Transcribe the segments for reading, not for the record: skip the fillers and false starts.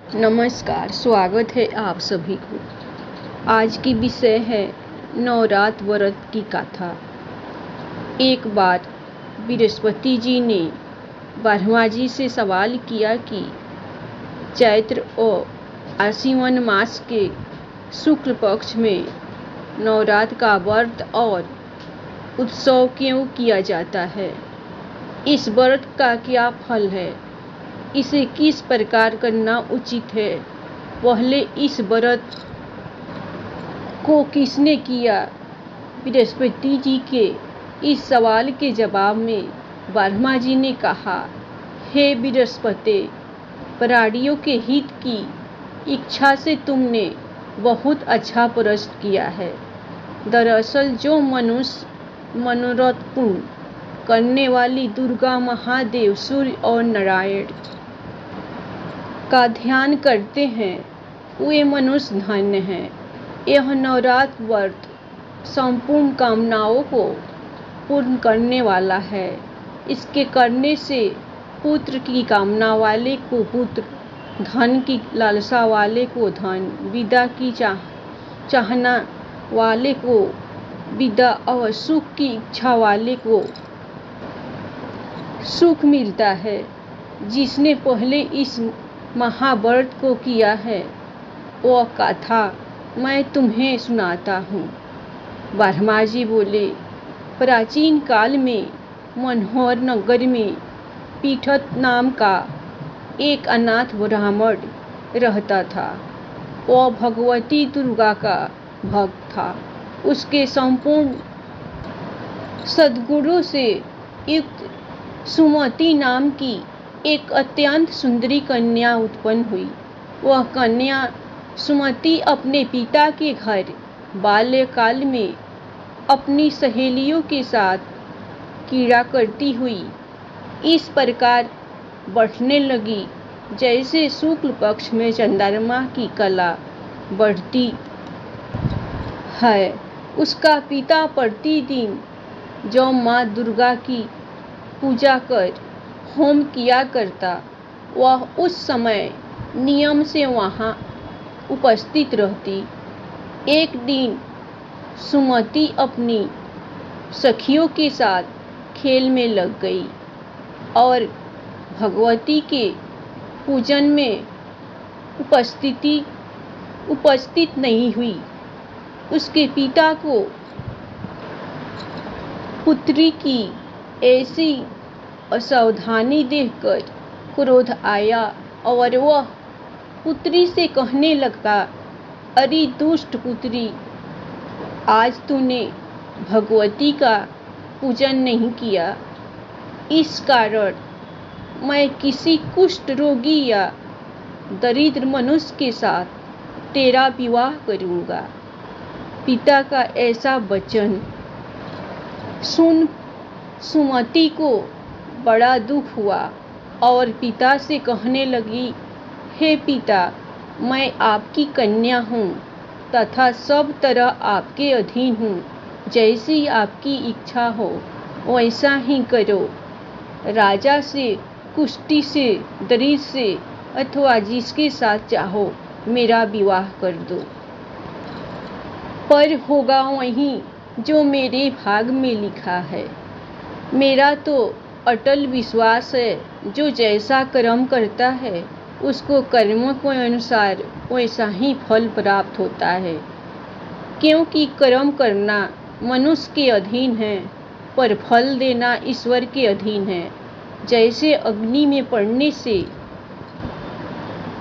नमस्कार, स्वागत है आप सभी को। आज की विषय है नवरात्र व्रत की कथा। एक बार बृहस्पति जी ने ब्रह्मा जी से सवाल किया कि चैत्र और आश्विन मास के शुक्ल पक्ष में नवरात्र का व्रत और उत्सव क्यों किया जाता है? इस व्रत का क्या फल है? इसे किस प्रकार करना उचित है? पहले इस व्रत को किसने किया? बृहस्पति जी के इस सवाल के जवाब में ब्रह्मा जी ने कहा, हे बृहस्पति, प्राणियों के हित की इच्छा से तुमने बहुत अच्छा प्रश्न किया है। दरअसल जो मनुष्य मनोरथ पूर्ण करने वाली दुर्गा, महादेव, सूर्य और नारायण का ध्यान करते हैं, वे मनुष्य धन्य हैं। यह नवरात्र व्रत संपूर्ण कामनाओं को पूर्ण करने वाला है। इसके करने से पुत्र की कामना वाले को पुत्र, धन की लालसा वाले को धन, विद्या की चाहना वाले को विद्या और सुख की इच्छा वाले को सुख मिलता है। जिसने पहले इस महाव्रत को किया है, वह कथा मैं तुम्हें सुनाता हूँ। ब्रह्मा जी बोले, प्राचीन काल में मनोहर नगर में पीठत नाम का एक अनाथ ब्राह्मण रहता था। वह भगवती दुर्गा का भक्त था। उसके संपूर्ण सद्गुणों से युक्त सुमति नाम की एक अत्यंत सुंदरी कन्या उत्पन्न हुई। वह कन्या सुमति अपने पिता के घर बाल्यकाल में अपनी सहेलियों के साथ क्रीड़ा करती हुई इस प्रकार बढ़ने लगी जैसे शुक्ल पक्ष में चंद्रमा की कला बढ़ती है। उसका पिता प्रतिदिन जो माँ दुर्गा की पूजा कर होम किया करता, वह उस समय नियम से वहाँ उपस्थित रहती। एक दिन सुमति अपनी सखियों के साथ खेल में लग गई और भगवती के पूजन में उपस्थित नहीं हुई। उसके पिता को पुत्री की ऐसी असावधानी देखकर क्रोध आया और वह पुत्री से कहने लगा, अरे दुष्ट पुत्री, आज तूने भगवती का पूजन नहीं किया। इस कारण मैं किसी कुष्ठ रोगी या दरिद्र मनुष्य के साथ तेरा विवाह करूँगा। पिता का ऐसा वचन सुन सुमति को बड़ा दुख हुआ और पिता से कहने लगी, हे पिता, मैं आपकी कन्या हूँ तथा सब तरह आपके अधीन हूँ। जैसी आपकी इच्छा हो वैसा ही करो। राजा से, कुष्ठी से, दरिद्र से अथवा जिसके साथ चाहो मेरा विवाह कर दो, पर होगा वही जो मेरे भाग में लिखा है। मेरा तो अटल विश्वास है, जो जैसा कर्म करता है उसको कर्मों के अनुसार वैसा ही फल प्राप्त होता है। क्योंकि कर्म करना मनुष्य के अधीन है, पर फल देना ईश्वर के अधीन है। जैसे अग्नि में पड़ने से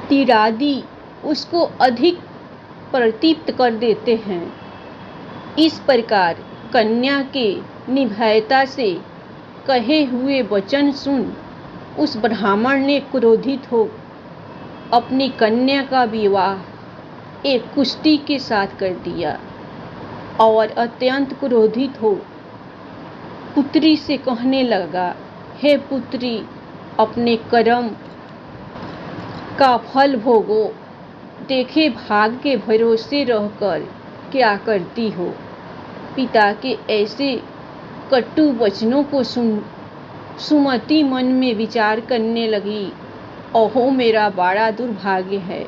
तीरादि उसको अधिक प्रदीप्त कर देते हैं, इस प्रकार कन्या के निर्भयता से कहे हुए वचन सुन उस ब्राह्मण ने क्रोधित हो अपनी कन्या का विवाह एक कुष्ठी के साथ कर दिया और अत्यंत क्रोधित हो पुत्री से कहने लगा, हे पुत्री, अपने कर्म का फल भोगो। देखे भाग के भरोसे रहकर क्या करती हो। पिता के ऐसे कटु वचनों को सुन सुमति मन में विचार करने लगी ओहो मेरा बड़ा दुर्भाग्य है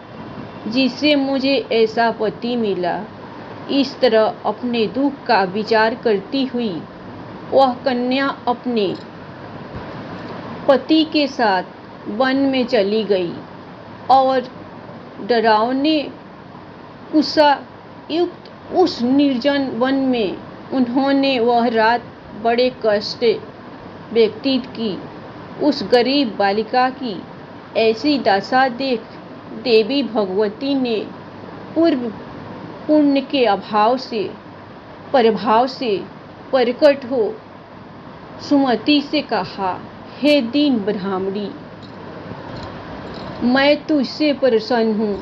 जिससे मुझे ऐसा पति मिला। इस तरह अपने दुख का विचार करती हुई वह कन्या अपने पति के साथ वन में चली गई और डरावने कुशा युक्त उस निर्जन वन में उन्होंने वह रात बड़े कष्ट व्यतीत की। उस गरीब बालिका की ऐसी दशा देख देवी भगवती ने पूर्व पुण्य के प्रभाव से प्रकट हो सुमति से कहा, हे दीन ब्राह्मणी, मैं तुझसे प्रसन्न हूँ।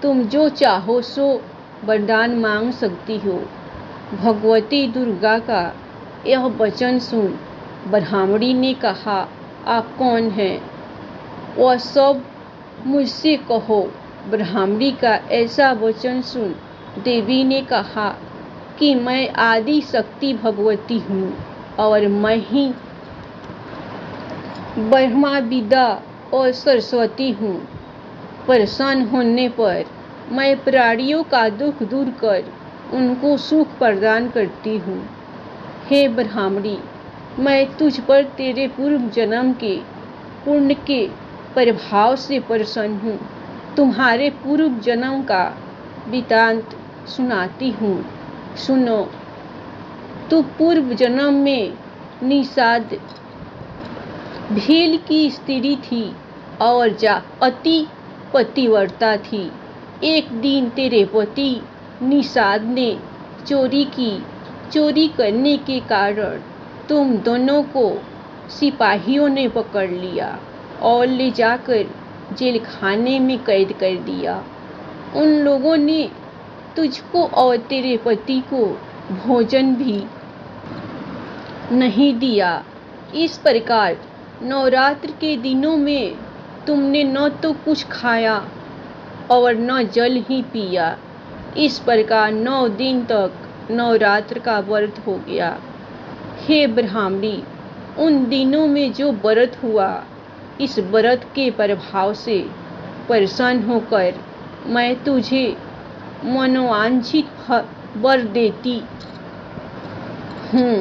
तुम जो चाहो सो वरदान मांग सकती हो। भगवती दुर्गा का यह वचन सुन ब्राह्मणी ने कहा, आप कौन हैं? वह सब मुझसे कहो। ब्राह्मणी का ऐसा वचन सुन देवी ने कहा कि मैं आदि शक्ति भगवती हूँ और मैं ही ब्रह्मा विद्या और सरस्वती हूँ। प्रसन्न होने पर मैं प्राणियों का दुख दूर कर उनको सुख प्रदान करती हूँ। हे ब्राह्मणी, मैं तुझ पर तेरे पूर्व जन्म के पुण्य के प्रभाव से प्रसन्न हूँ। तुम्हारे पूर्व जन्म का वृत्तांत सुनाती हूँ, सुनो। तू पूर्व जन्म में निषाद भील की स्त्री थी और अति पतिव्रता थी। एक दिन तेरे पति निषाद ने चोरी की। चोरी करने के कारण तुम दोनों को सिपाहियों ने पकड़ लिया और ले जाकर जेल खाने में कैद कर दिया। उन लोगों ने तुझको और तेरे पति को भोजन भी नहीं दिया। इस प्रकार नवरात्र के दिनों में तुमने न तो कुछ खाया और न जल ही पिया। इस प्रकार 9 दिन तक नवरात्र का व्रत हो गया। हे ब्राह्मणी, उन दिनों में जो व्रत हुआ, इस व्रत के प्रभाव से प्रसन्न होकर मैं तुझे मनोवांछित वर देती हूँ।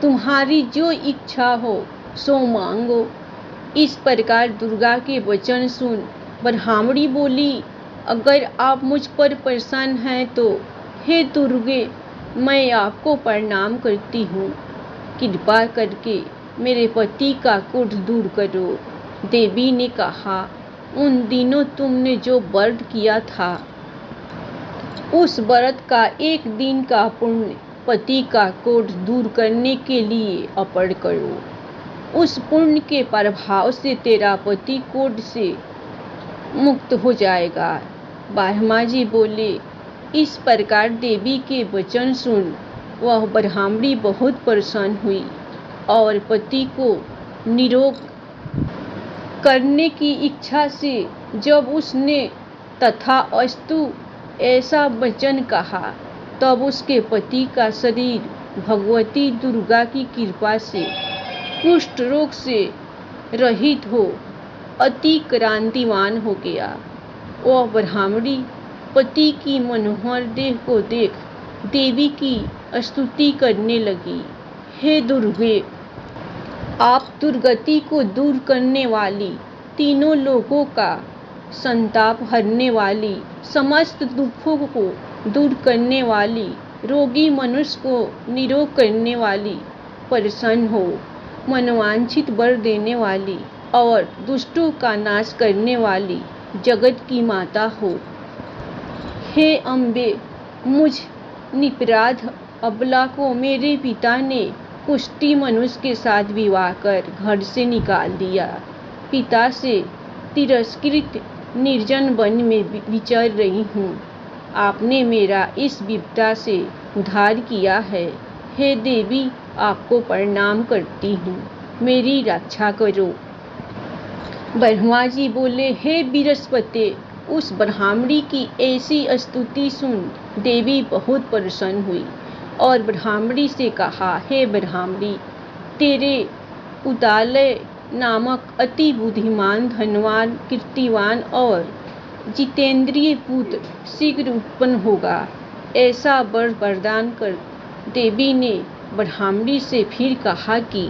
तुम्हारी जो इच्छा हो सो मांगो। इस प्रकार दुर्गा के वचन सुन ब्राह्मणी बोली, अगर आप मुझ पर प्रसन्न हैं तो हे दुर्गे, मैं आपको प्रणाम करती हूँ। कृपा करके मेरे पति का क्रोध दूर करो। देवी ने कहा, उन दिनों तुमने जो व्रत किया था, उस व्रत का एक दिन का पुण्य पति का क्रोध दूर करने के लिए अर्पण करो। उस पुण्य के प्रभाव से तेरा पति क्रोध से मुक्त हो जाएगा। ब्रह्मा जी बोले, इस प्रकार देवी के वचन सुन वह ब्राह्मणी बहुत प्रसन्न हुई और पति को निरोग करने की इच्छा से जब उसने तथास्तु ऐसा वचन कहा, तब उसके पति का शरीर भगवती दुर्गा की कृपा से कुष्ठ रोग से रहित हो अति क्रांतिवान हो गया। वह ब्राह्मणी पति की मनोहर देह को देख देवी की स्तुति करने लगी। हे दुर्गे, आप दुर्गति को दूर करने वाली, तीनों लोगों का संताप हरने वाली, समस्त दुखों को दूर करने वाली, रोगी मनुष्य को निरोग करने वाली, प्रसन्न हो, मनोवांछित वर देने वाली और दुष्टों का नाश करने वाली जगत की माता हो। हे अम्बे, मुझ निरपराध अबला को मेरे पिता ने कुष्ठी मनुष्य के साथ विवाह कर घर से निकाल दिया। पिता से तिरस्कृत निर्जन वन में विचर रही हूँ। आपने मेरा इस विपदा से उद्धार किया है। हे देवी, आपको प्रणाम करती हूँ, मेरी रक्षा करो। ब्रह्मा जी बोले, हे बृहस्पति, उस ब्राह्मणी की ऐसी स्तुति सुन देवी बहुत प्रसन्न हुई और ब्राह्मणी से कहा, हे ब्राह्मणी, तेरे उदालय नामक अति बुद्धिमान, धनवान, कीर्तिवान और जितेंद्रिय पुत्र शीघ्र उत्पन्न होगा। ऐसा वर प्रदान कर देवी ने ब्राह्मणी से फिर कहा कि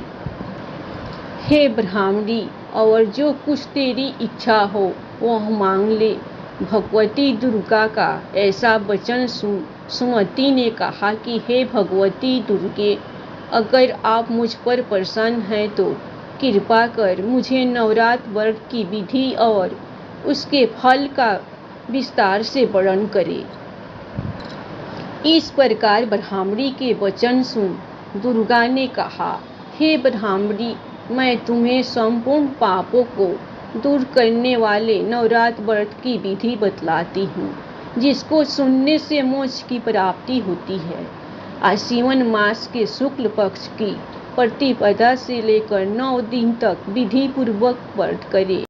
हे ब्राह्मणी, और जो कुछ तेरी इच्छा हो वह मांग ले। भगवती दुर्गा का ऐसा वचन सुन सुमति ने कहा कि हे भगवती दुर्गे, अगर आप मुझ पर प्रसन्न हैं तो कृपा कर मुझे नवरात्र व्रत की विधि और उसके फल का विस्तार से वर्णन करें। इस प्रकार ब्राह्मणी के वचन सुन दुर्गा ने कहा, हे ब्राह्मणी, मैं तुम्हें संपूर्ण पापों को दूर करने वाले नवरात्र व्रत की विधि बतलाती हूँ, जिसको सुनने से मोक्ष की प्राप्ति होती है। आश्विन मास के शुक्ल पक्ष की प्रतिपदा से लेकर 9 दिन तक विधि पूर्वक व्रत करें।